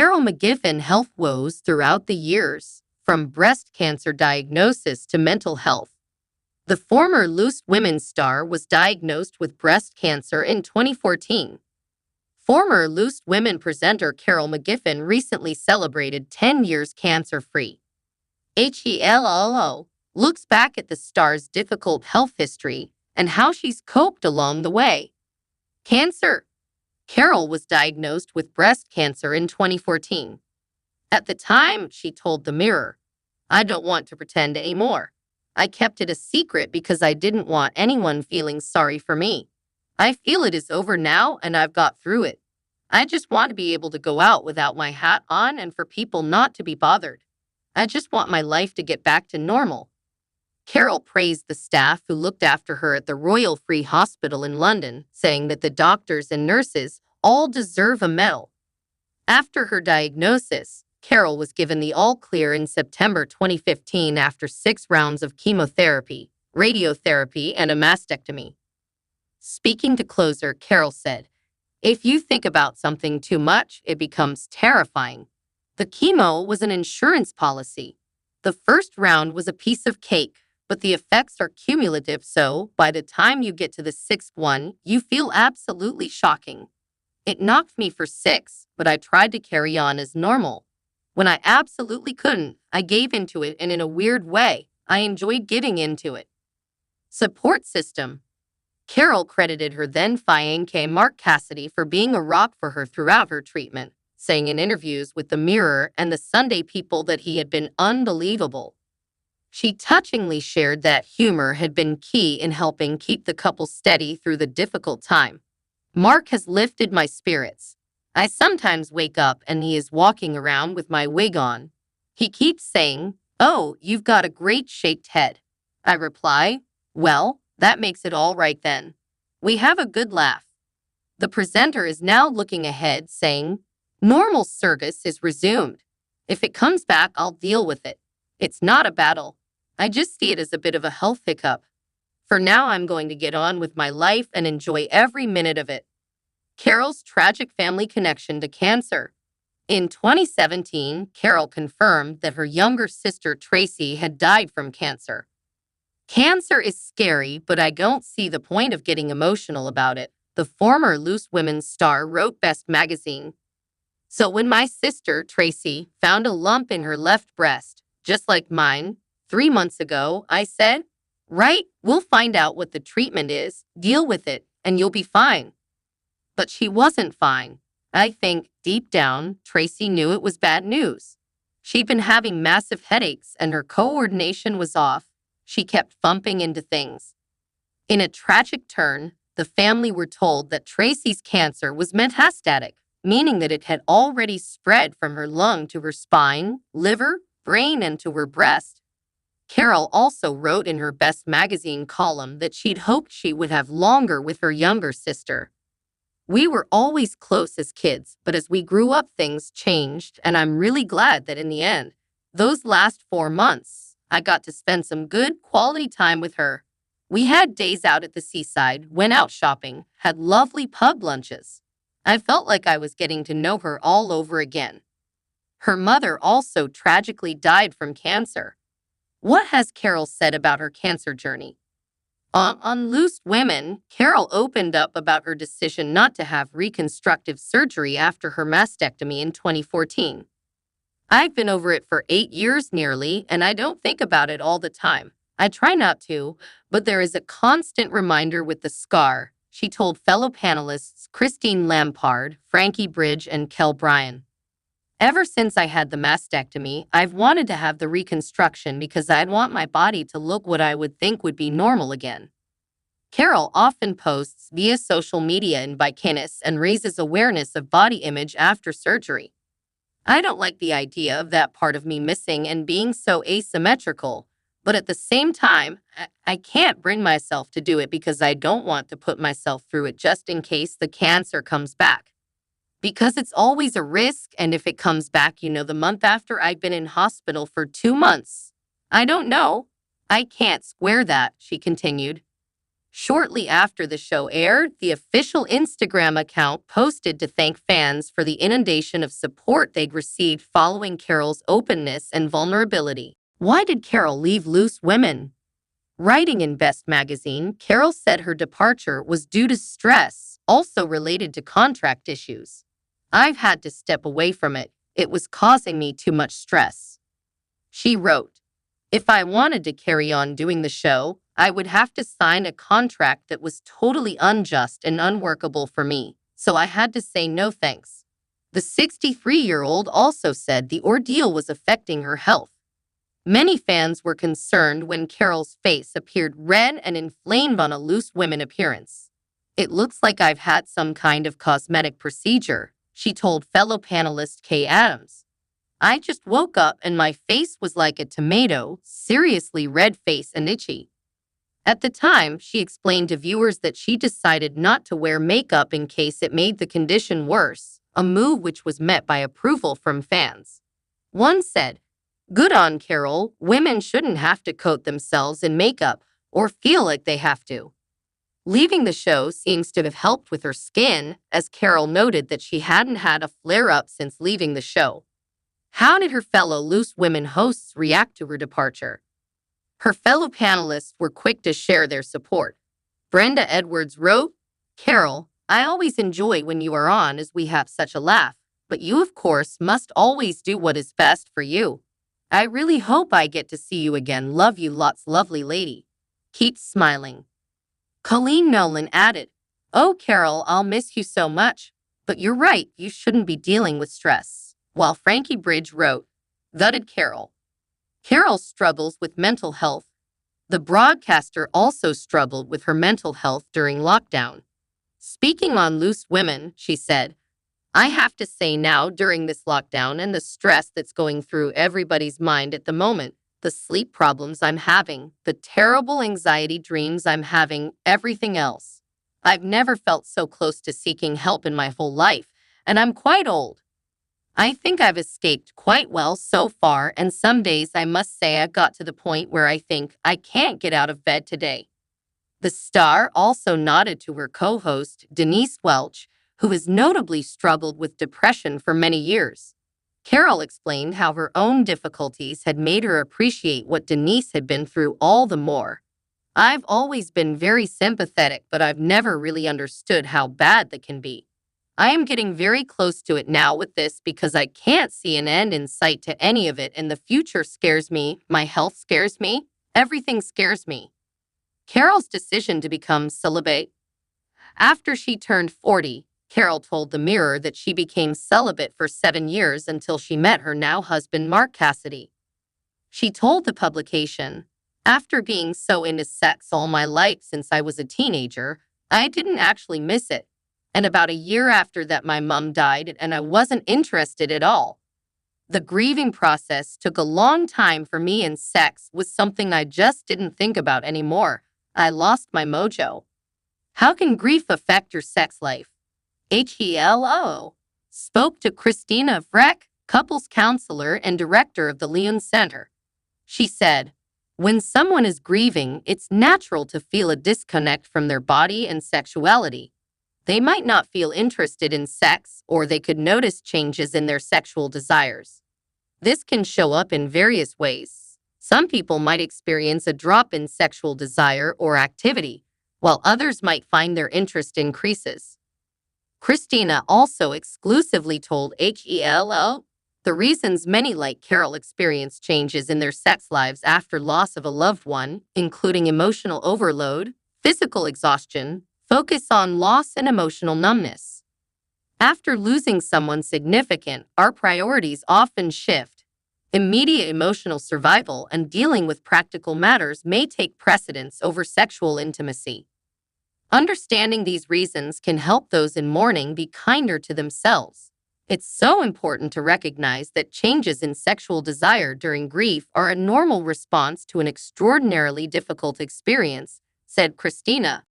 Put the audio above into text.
Carol McGiffin health woes throughout the years, from breast cancer diagnosis to mental health. The former Loose Women star was diagnosed with breast cancer in 2014. Former Loose Women presenter Carol McGiffin recently celebrated 10 years cancer-free. HELLO looks back at the star's difficult health history and how she's coped along the way. Cancer. Carol was diagnosed with breast cancer in 2014. At the time, she told the Mirror, "I don't want to pretend anymore. I kept it a secret because I didn't want anyone feeling sorry for me. I feel it is over now and I've got through it. I just want to be able to go out without my hat on and for people not to be bothered. I just want my life to get back to normal." Carol praised the staff who looked after her at the Royal Free Hospital in London, saying that the doctors and nurses all deserve a medal. After her diagnosis, Carol was given the all-clear in September 2015 after 6 rounds of chemotherapy, radiotherapy, and a mastectomy. Speaking to Closer, Carol said, "If you think about something too much, it becomes terrifying. The chemo was an insurance policy. The first round was a piece of cake, but the effects are cumulative, so by the time you get to the 6th one, you feel absolutely shocking. It knocked me for 6, but I tried to carry on as normal. When I absolutely couldn't, I gave into it, and in a weird way, I enjoyed giving into it." Support system. Carol credited her then fiancé Mark Cassidy for being a rock for her throughout her treatment, saying in interviews with The Mirror and the Sunday People that he had been unbelievable. She touchingly shared that humor had been key in helping keep the couple steady through the difficult time. "Mark has lifted my spirits. I sometimes wake up and he is walking around with my wig on. He keeps saying, 'Oh, you've got a great shaped head.' I reply, 'Well, that makes it all right then.' We have a good laugh." The presenter is now looking ahead, saying, "Normal service is resumed. If it comes back, I'll deal with it. It's not a battle. I just see it as a bit of a health hiccup. For now, I'm going to get on with my life and enjoy every minute of it." Carol's tragic family connection to cancer. In 2017, Carol confirmed that her younger sister Tracy had died from cancer. "Cancer is scary, but I don't see the point of getting emotional about it," the former Loose Women star wrote Best magazine. "So when my sister, Tracy, found a lump in her left breast, just like mine, 3 months ago, I said, 'Right, we'll find out what the treatment is, deal with it, and you'll be fine.' But she wasn't fine. I think, deep down, Tracy knew it was bad news. She'd been having massive headaches and her coordination was off. She kept bumping into things." In a tragic turn, the family were told that Tracy's cancer was metastatic, meaning that it had already spread from her lung to her spine, liver, brain, and to her breast. Carol also wrote in her Best magazine column that she'd hoped she would have longer with her younger sister. "We were always close as kids, but as we grew up, things changed, and I'm really glad that in the end, those last 4 months, I got to spend some good quality time with her. We had days out at the seaside, went out shopping, had lovely pub lunches. I felt like I was getting to know her all over again." Her mother also tragically died from cancer. What has Carol said about her cancer journey? On Loose Women, Carol opened up about her decision not to have reconstructive surgery after her mastectomy in 2014. "I've been over it for 8 years nearly, and I don't think about it all the time. I try not to, but there is a constant reminder with the scar," she told fellow panelists Christine Lampard, Frankie Bridge, and Kel Bryan. "Ever since I had the mastectomy, I've wanted to have the reconstruction because I'd want my body to look what I would think would be normal again." Carol often posts via social media in bikinis and raises awareness of body image after surgery. "I don't like the idea of that part of me missing and being so asymmetrical, but at the same time, I can't bring myself to do it because I don't want to put myself through it just in case the cancer comes back. Because it's always a risk, and if it comes back, the month after I've been in hospital for 2 months. I don't know. I can't square that," she continued. Shortly after the show aired, the official Instagram account posted to thank fans for the inundation of support they'd received following Carol's openness and vulnerability. Why did Carol leave Loose Women? Writing in Best Magazine, Carol said her departure was due to stress, also related to contract issues. I've had to step away from it. It was causing me too much stress. She wrote, if I wanted to carry on doing the show, I would have to sign a contract that was totally unjust and unworkable for me, so I had to say no thanks. The 63-year-old also said the ordeal was affecting her health. Many fans were concerned when Carol's face appeared red and inflamed on a Loose Women appearance. It looks like I've had some kind of cosmetic procedure, she told fellow panelist Kay Adams. I just woke up and my face was like a tomato, seriously red face and itchy. At the time, she explained to viewers that she decided not to wear makeup in case it made the condition worse, a move which was met by approval from fans. One said, good on Carol, women shouldn't have to coat themselves in makeup or feel like they have to. Leaving the show seems to have helped with her skin, as Carol noted that she hadn't had a flare-up since leaving the show. How did her fellow Loose Women hosts react to her departure? Her fellow panelists were quick to share their support. Brenda Edwards wrote, Carol, I always enjoy when you are on as we have such a laugh, but you, of course, must always do what is best for you. I really hope I get to see you again. Love you lots, lovely lady. Keep smiling. Colleen Nolan added, oh, Carol, I'll miss you so much, but you're right, you shouldn't be dealing with stress. While Frankie Bridge wrote, gutted Carol. Carol struggles with mental health. The broadcaster also struggled with her mental health during lockdown. Speaking on Loose Women, she said, I have to say now during this lockdown and the stress that's going through everybody's mind at the moment, the sleep problems I'm having, the terrible anxiety dreams I'm having, everything else. I've never felt so close to seeking help in my whole life, and I'm quite old. I think I've escaped quite well so far, and some days I must say I've got to the point where I think I can't get out of bed today. The star also nodded to her co-host, Denise Welch, who has notably struggled with depression for many years. Carol explained how her own difficulties had made her appreciate what Denise had been through all the more. I've always been very sympathetic, but I've never really understood how bad that can be. I am getting very close to it now with this because I can't see an end in sight to any of it, and the future scares me, my health scares me, everything scares me. Carol's decision to become celibate. After she turned 40, Carol told The Mirror that she became celibate for 7 years until she met her now husband Mark Cassidy. She told the publication, after being so into sex all my life since I was a teenager, I didn't actually miss it. And about a year after that, my mom died and I wasn't interested at all. The grieving process took a long time for me, and sex was something I just didn't think about anymore. I lost my mojo. How can grief affect your sex life? HELO spoke to Christina Vreck, couples counselor and director of the Leon Center. She said, when someone is grieving, it's natural to feel a disconnect from their body and sexuality. They might not feel interested in sex, or they could notice changes in their sexual desires. This can show up in various ways. Some people might experience a drop in sexual desire or activity, while others might find their interest increases. Christina also exclusively told HELO the reasons many like Carol experience changes in their sex lives after loss of a loved one, including emotional overload, physical exhaustion, focus on loss, and emotional numbness. After losing someone significant, our priorities often shift. Immediate emotional survival and dealing with practical matters may take precedence over sexual intimacy. Understanding these reasons can help those in mourning be kinder to themselves. It's so important to recognize that changes in sexual desire during grief are a normal response to an extraordinarily difficult experience, said Christina.